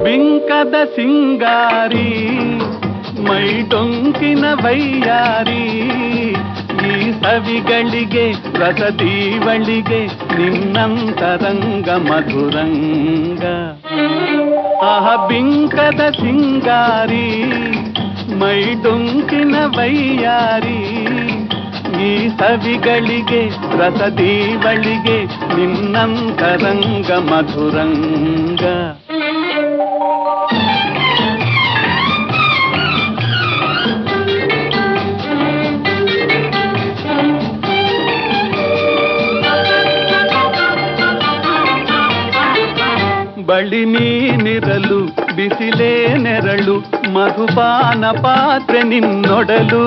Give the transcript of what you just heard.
ಬಿಂಕದ ಸಿಂಗಾರಿ ಮೈಟೊಂಕಿನ ವೈಯಾರಿ ಈ ಸವಿಗಳಿಗೆ ರಸದೀವಳಿಗೆ ನಿನ್ನಂತರಂಗ ಮಧುರಂಗ ಆಹ ಬಿಂಕದ ಸಿಂಗಾರಿ ಮೈಟೊಂಕಿನ ವೈಯಾರಿ ಈ ಸವಿಗಳಿಗೆ ರಸದೀವಳಿಗೆ ನಿನ್ನಂತರಂಗ ಮಧುರಂಗ ಬಳಿ ನೀನಿರಲು ಬಿಸಿಲೇ ನೆರಳು ಮಧುಪಾನ ಪಾತ್ರೆ ನಿನ್ನೊಡಲು